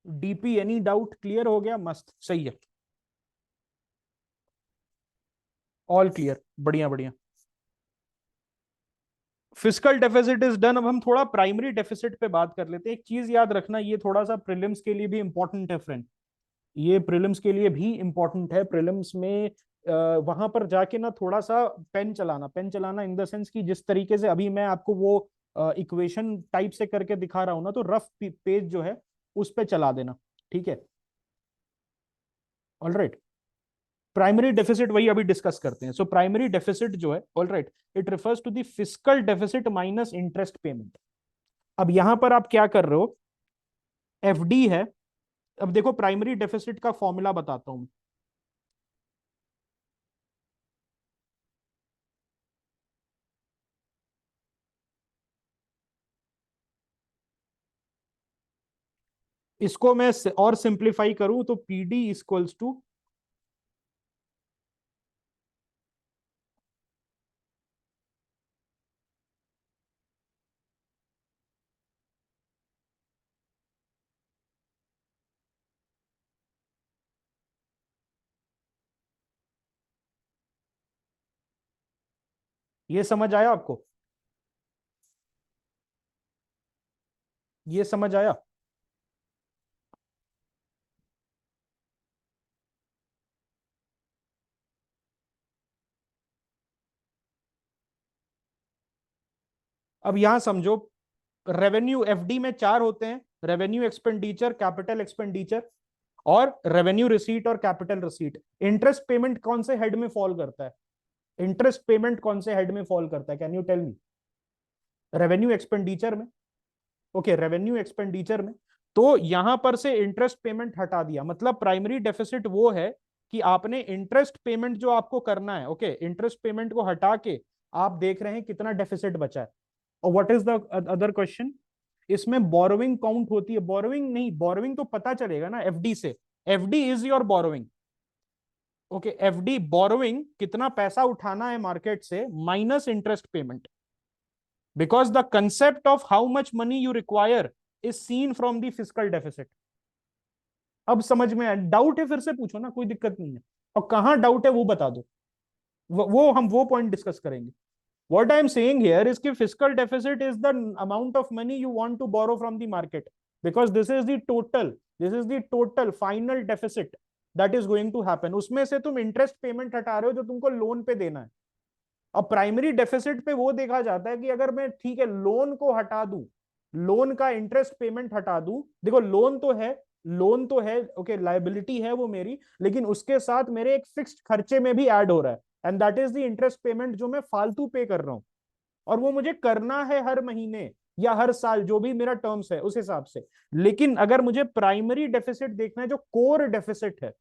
DP, any doubt? Clear हो गया? मस्त, सही है, ऑल क्लियर, बढ़िया बढ़िया। Fiscal deficit is done. अब हम थोड़ा प्राइमरी डेफिसिट पे बात कर लेते हैं। एक चीज याद रखना, ये थोड़ा सा प्रीलिम्स के लिए भी इंपॉर्टेंट है फ्रेंड, ये प्रीलिम्स के लिए भी इंपॉर्टेंट है। प्रीलिम्स में वहां पर जाके ना थोड़ा सा पेन चलाना, पेन चलाना इन द सेंस कि जिस तरीके से अभी मैं आपको वो इक्वेशन टाइप से करके दिखा रहा हूं ना, तो रफ पेज जो है उस पे चला देना, ठीक है? ऑल राइट, प्राइमरी डेफिसिट वही अभी डिस्कस करते हैं। सो प्राइमरी डेफिसिट जो है, all right, it refers to the fiscal deficit minus interest payment. अब यहां पर आप क्या कर रहे हो, एफडी है। अब देखो प्राइमरी डेफिसिट का फॉर्मूला बताता हूं। इसको मैं और सिंप्लीफाई करूं तो पीडी इक्वल्स टू, ये समझ आया आपको? ये समझ आया? अब यहां समझो, रेवेन्यू एफडी में 4 होते हैं, रेवेन्यू एक्सपेंडिचर, कैपिटल एक्सपेंडिचर, और रेवेन्यू रिसीट और कैपिटल रिसीट। इंटरेस्ट पेमेंट कौन से हेड में फॉल करता है? इंटरेस्ट पेमेंट कौन से हेड में फॉल करता है? Can you tell me? Revenue expenditure में। ओके, रेवेन्यू एक्सपेंडिचर में। तो यहां पर से इंटरेस्ट पेमेंट हटा दिया, मतलब प्राइमरी डेफिसिट वो है कि आपने इंटरेस्ट पेमेंट जो आपको करना है, ओके, इंटरेस्ट पेमेंट को हटा के आप देख रहे हैं कितना डेफिसिट बचा है। और what is the other question? इसमें बोरोविंग काउंट होती है? बोरोविंग नहीं, बोरोविंग तो पता चलेगा ना एफडी से। FD is your borrowing. Okay, FD borrowing, कितना पैसा उठाना है मार्केट से, minus interest payment, because the concept of how much money you require is seen from the fiscal deficit. अब समझ में आया? डाउट है फिर से पूछो ना, कोई दिक्कत नहीं है। और कहां डाउट है वो बता दो, वो हम वो पॉइंट डिस्कस करेंगे। What I'm saying here is कि fiscal deficit is the amount of money you want to borrow from the market, because this is the total final deficit that is going to happen. उसमें से तुम interest payment हटा रहे हो जो तुमको loan पे देना है। अब प्राइमरी डेफिसिट पे वो देखा जाता है कि अगर मैं ठीक है लोन को हटा दूं, लोन का इंटरेस्ट पेमेंट हटा दूं, देखो लोन तो है, लोन तो है, ओके लाइबिलिटी है वो मेरी, लेकिन उसके साथ मेरे एक फिक्स्ड खर्चे में भी ऐड हो रहा है, and that is the interest payment जो मैं फालतू पे कर रहा हूं, और वो मुझे करना है हर महीने या हर साल, जो भी मेरा टर्म्स है उस हिसाब से। लेकिन अगर मुझे प्राइमरी डेफिसिट देखना है, जो कोर डेफिसिट है,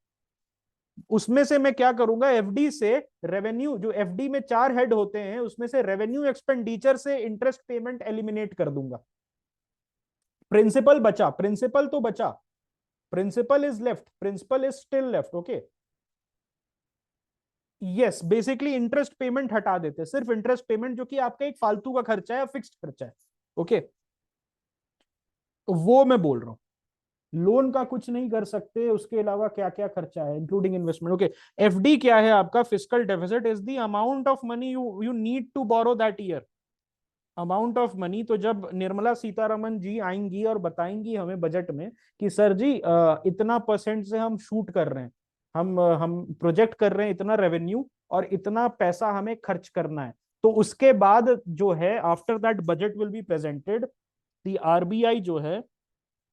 उसमें से मैं क्या करूंगा, एफडी से रेवेन्यू, जो एफडी में 4 हेड होते हैं, उसमें से रेवेन्यू एक्सपेंडिचर से इंटरेस्ट पेमेंट एलिमिनेट कर दूंगा। प्रिंसिपल बचा, प्रिंसिपल तो बचा, principal is left, principal is still left, okay. Yes, basically interest payment हटा देते हैं, सिर्फ इंटरेस्ट पेमेंट जो कि आपका एक फालतू का खर्चा है, फिक्स्ड खर्चा है, ओके। वो मैं बोल रहा हूँ, लोन का कुछ नहीं कर सकते, उसके अलावा क्या क्या खर्चा है इंक्लूडिंग इन्वेस्टमेंट, ओके। एफडी क्या है आपका, fiscal deficit is the amount of money you you need to borrow that year, amount of money. तो जब निर्मला सीतारमन जी आएंगी और बताएंगी हमें बजट में कि सर जी इतना परसेंट से हम शूट कर रहे हैं, हम प्रोजेक्ट कर रहे हैं इतना रेवेन्यू और इतना पैसा हमें खर्च करना है, तो उसके बाद जो है after that budget will be presented, the RBI जो है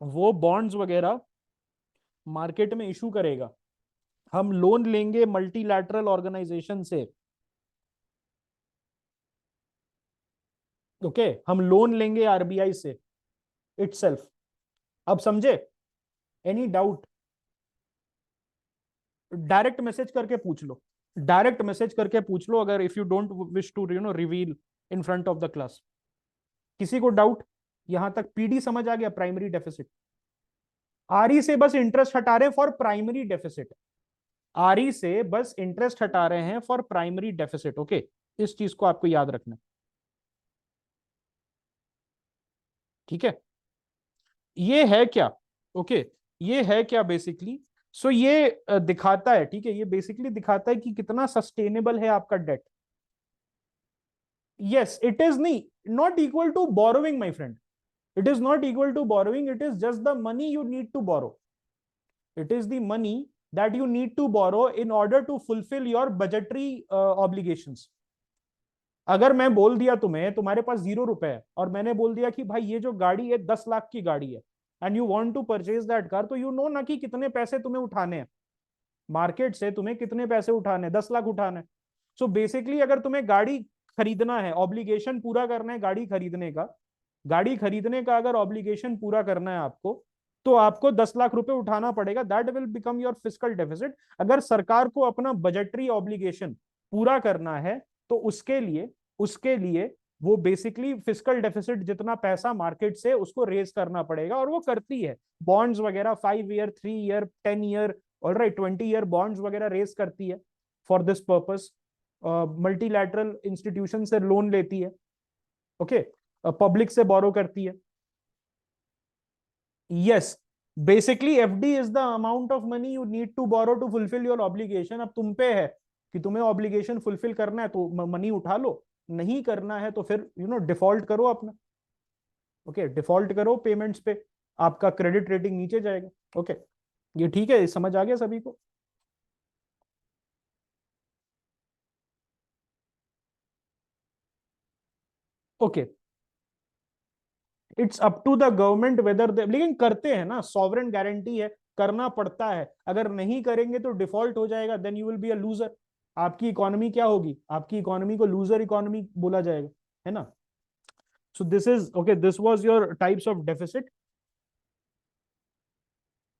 वो बॉन्ड्स वगैरह मार्केट में इशू करेगा, हम लोन लेंगे मल्टीलैटरल ऑर्गेनाइजेशन से, ओके हम लोन लेंगे आरबीआई से इटसेल्फ। अब समझे, एनी डाउट, डायरेक्ट मैसेज करके पूछ लो, डायरेक्ट मैसेज करके पूछ लो, अगर if you don't wish to reveal in front of the class. किसी को डाउट यहां तक, पीडी समझ आ गया, प्राइमरी डेफिसिट। आरई से बस इंटरेस्ट हटा रहे हैं फॉर प्राइमरी डेफिसिट, आरई से बस इंटरेस्ट हटा रहे हैं फॉर प्राइमरी डेफिसिट, ओके। इस चीज को आपको याद रखना, ठीक है। ये है क्या, ओके, ये है क्या बेसिकली, सो ये दिखाता है, ठीक है, ये बेसिकली दिखाता है कि कितना सस्टेनेबल है आपका डेट। यस इट इज नहीं, not equal to borrowing my friend, it is not equal to borrowing, it is just the money you need to borrow, it is the money that you need to borrow in order to fulfill your budgetary obligations। अगर मैं बोल दिया तुम्हें तुम्हारे पास 0 रुपए है और मैंने बोल दिया कि भाई ये जो गाड़ी है 10 लाख की गाड़ी है, and you want to purchase that car, तो यू नो ना कि कितने पैसे तुम्हें उठाने हैं मार्केट से, तुम्हें कितने पैसे उठाने हैं, 10 लाख उठाने हैं। सो बेसिकली अगर तुम्हें गाड़ी खरीदना है, ऑब्लिगेशन पूरा करना है गाड़ी खरीदने का, गाड़ी खरीदने का अगर ऑब्लिगेशन पूरा करना है आपको, तो आपको 10 लाख रुपए उठाना पड़ेगा, that will become your fiscal deficit. अगर सरकार को अपना बजटरी ऑब्लिगेशन पूरा करना है, तो उसके लिए वो बेसिकली फिस्कल डेफिसिट जितना पैसा मार्केट से उसको रेज करना पड़ेगा, और वो करती है, बॉन्ड्स वगैरह 5 year, 3 year, 10 year, all right 20 year bonds वगैरह रेज करती है for this purpose, multilateral institution से लोन लेती है, ओके, पब्लिक से बोरो करती है। Yes, basically FD is the amount of money you need to borrow to fulfil your obligation. अब तुम पे है कि तुम्हें ऑब्लिगेशन फुलफिल करना है तो मनी उठा लो, नहीं करना है तो फिर डिफॉल्ट करो अपना, ओके, डिफॉल्ट करो पेमेंट्स पे, आपका क्रेडिट रेटिंग नीचे जाएगा, ओके। ये ठीक है, समझ आ गया सभी को। Okay, it's up to the government whether they, लेकिन करते हैं ना, सॉवरेन गारंटी है, करना पड़ता है, अगर नहीं करेंगे तो डिफॉल्ट हो जाएगा, then you will be a loser, आपकी इकोनॉमी क्या होगी, आपकी इकोनॉमी को लूजर इकोनॉमी बोला जाएगा, है ना। सो this is okay, this was your types of deficit.